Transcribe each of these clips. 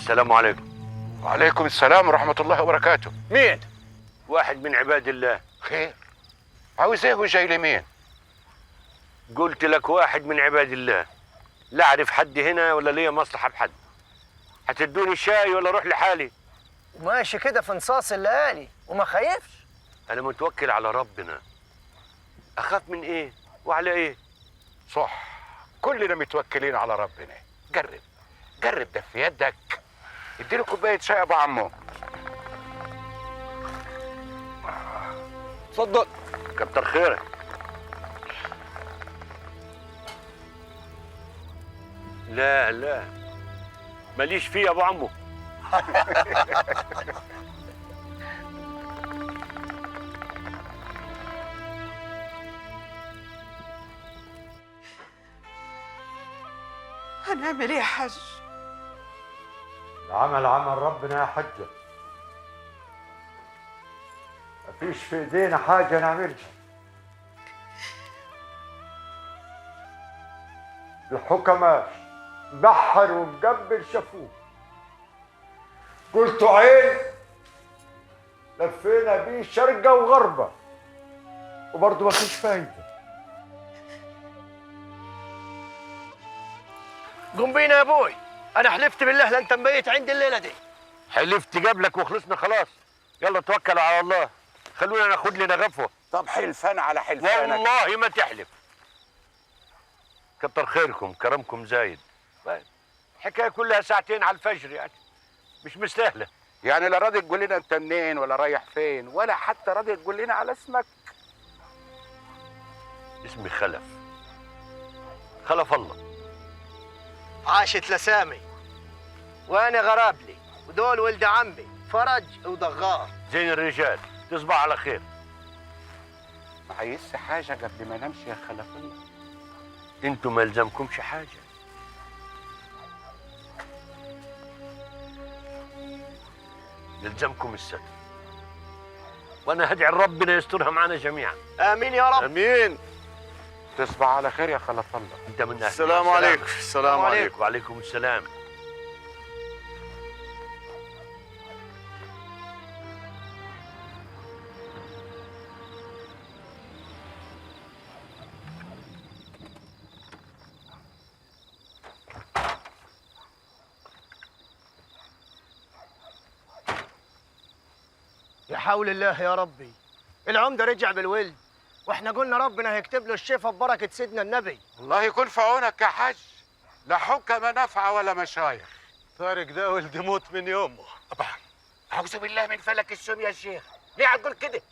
السلام عليكم. وعليكم السلام ورحمة الله وبركاته. مين؟ واحد من عباد الله. خير؟ عاوز ايه وجاي لمين؟ قلت لك واحد من عباد الله. لا اعرف حد هنا ولا ليا مصلحة بحد. هتدوني شاي ولا اروح لحالي؟ ماشي كده في نصاص الليالي وما خايفش؟ انا متوكل على ربنا. اخاف من ايه وعلى ايه؟ صح، كلنا متوكلين على ربنا. جرب جرب، ده في يدك. اديله كوباية شاي يا ابو عمو. اتفضل. كتر خيرك. لا ماليش فيه يا ابو عمو. هنعمل ايه يا حاج؟ العمل عمل ربنا يا حجة. مفيش في ايدينا حاجة نعملها. الحكماء بحر ومقبل شافوه، قلتوا عين لفينا بيه شرقة وغربة وبرضه مفيش فايدة. قوم بينا يا ابوي، انا حلفت بالله لا انت مبيت عندي الليله دي. حلفت قبلك وخلصنا خلاص. يلا توكلوا على الله، خلونا ناخد لنا غفوه. طب حلفان على حلفانك. والله ما تحلف. كتر خيركم، كرمكم زايد. الحكايه كلها ساعتين على الفجر، يعني مش مستاهله. يعني لا راضي تقول لنا انت منين ولا رايح فين، ولا حتى راضي تقول لنا على اسمك. اسمي خلف. خلف الله. عاشت لسامي وانا غرابلي، ودول ولد عمي فرج وضغار. زين الرجال، تصبح على خير. عايز حاجة قبل ما نمشي يا خلف الله؟ انتم ما يلزمكمش حاجه. يلزمكم الستر، وانا هدعي ربنا يسترها معنا جميعا. امين يا رب. امين. تصبح على خير يا خلف الله. انت من اهل. السلام عليكم. السلام عليكم. وعليكم السلام. يا حول الله يا ربي، العمده رجع بالولد واحنا قلنا ربنا هيكتب له الشفاء ببركه سيدنا النبي. الله يكون في عونك يا حاج. لا حكم نافعة ولا مشايخ. طارق ده ولد موت من يومه. طبعا. أعوذ بالله من فلك السم يا شيخ، ليه هتقول كده؟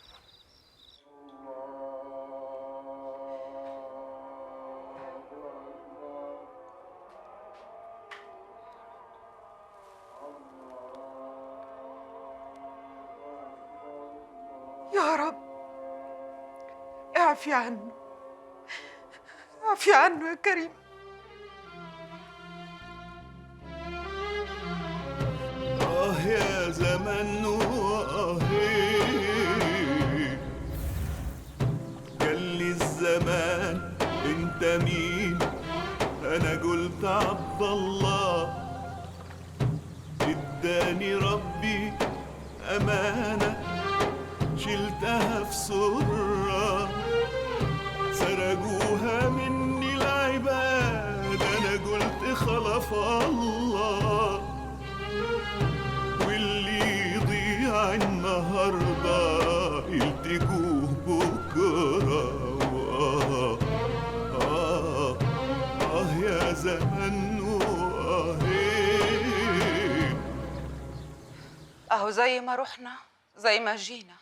يا رب اعفي عنه، اعفي عنه يا كريم. يا زمن قال لي الزمان انت مين؟ انا قلت عبد الله. اداني ربي امانه شلتها في سرة، سرقوها مني العباد. انا قلت خلف الله، واللي يضيع النهارده يلتقوه بكره. يا زمن اهو زي ما رحنا زي ما جينا.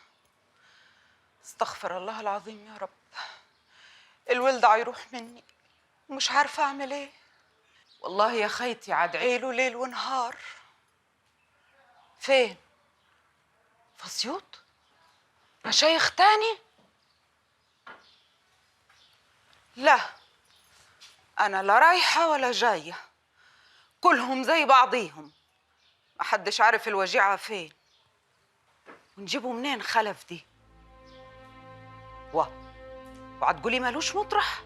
استغفر الله العظيم يا رب. الولد هيروح مني ومش عارفه اعمل ايه. والله يا خيتي عدعيله ليل ونهار. فين؟ في اسيوط؟ مشايخ تاني؟ لا، انا لا رايحه ولا جايه، كلهم زي بعضيهم، محدش عارف الوجيعه فين. ونجيبه منين خلف دي؟ وهتقولي مالوش مطرح؟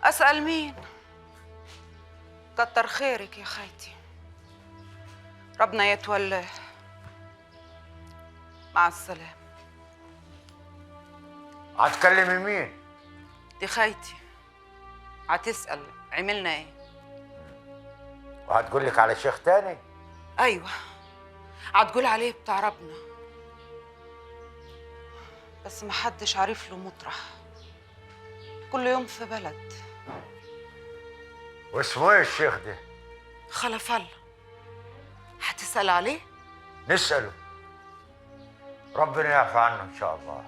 اسال مين؟ كتر خيرك يا خيتي. ربنا يتولاه. مع السلامة. هتكلمي مين؟ دي خايتي، هتسأل عملنا ايه. وهتقول لك على شيخ تاني؟ ايوه، هتقول عليه بتاع ربنا، بس محدش عارف له مطرح، كل يوم في بلد. واسمه ايه الشيخ ده؟ خلف الله. هتسأل عليه؟ نسأله، ربنا يعفى عنه ان شاء الله.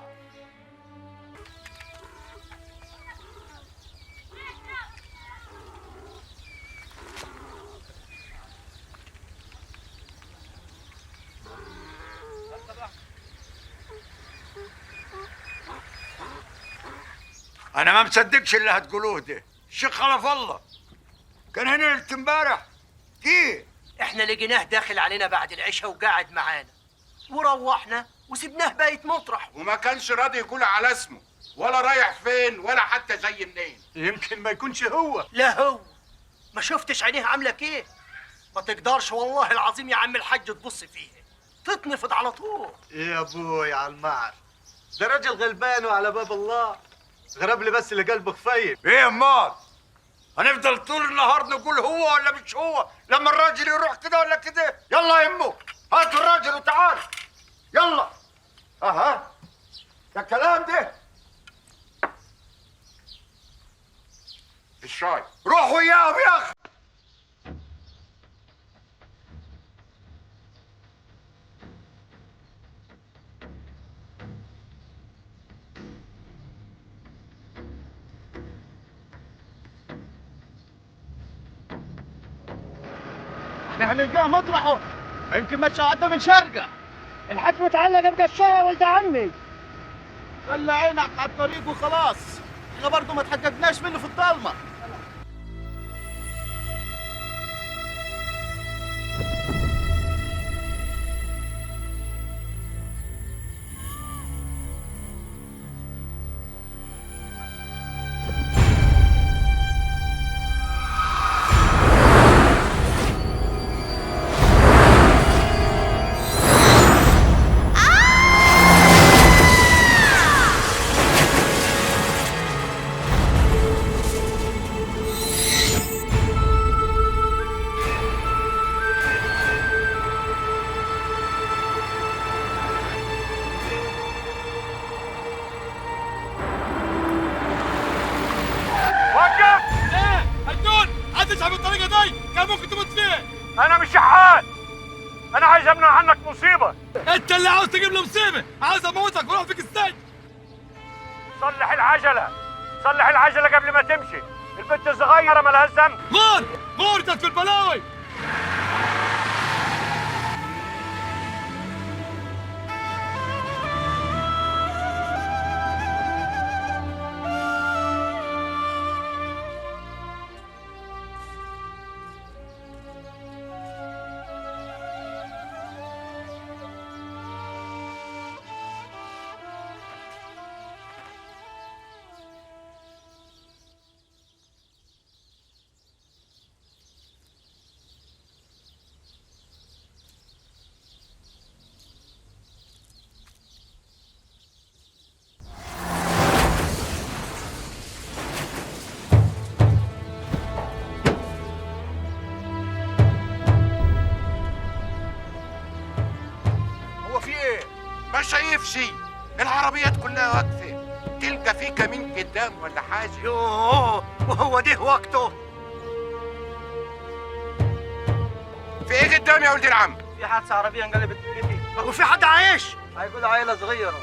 انا ما مصدقش اللي هتقولوه ده. الشيخ خلف الله كان هنا ليله امبارح. كيف؟ احنا لقيناه داخل علينا بعد العشاء وقاعد معانا، وروحنا وسبناه بايت مطرح. وما كانش راضي يقول على اسمه ولا رايح فين ولا حتى جاي منين. يمكن ما يكونش هو. لا هو، ما شفتش عينيه عامله كيه؟ ما تقدرش والله العظيم يا عم الحاج تبص فيه، تتنفض على طول. يا ابوي على المعر، ده راجل غلبان وعلى باب الله، غرب لي بس اللي قلبه خفيف. ايه امال؟ هنفضل طول النهار نقول هو ولا مش هو لما الراجل يروح كده ولا كده؟ يلا يا امه هاتوا الراجل وتعال. يلا. اها ده الكلام ده. الشاي. روح وياهم يا اخي. احنا هنلقاه مطرحه، يمكن ما تشعدنا من شرقه. الحاج متعلق بقشايه يا ولد عمي. خلي عينك على الطريق وخلاص، احنا برضه ما تحققناش منه في الضلمه. انا مش شحات، انا عايز امنع عنك مصيبه. انت اللي عاوز تجيب له مصيبه، عاوز اموتك واروح فيك السجن. صلح العجله، صلح العجله قبل ما تمشي، البنت الصغيره مالهاش ذنب. غور انت في البلاوي. ما شايفش العربيات كلها واقفه، تلقى في كمين قدام ولا حاجه. يوه، وهو ده وقته؟ في ايه قدام يا ولد العم؟ في حادثه عربيه انقلبت بيتي، وفي حد عايش؟ هيقول عيله صغيره.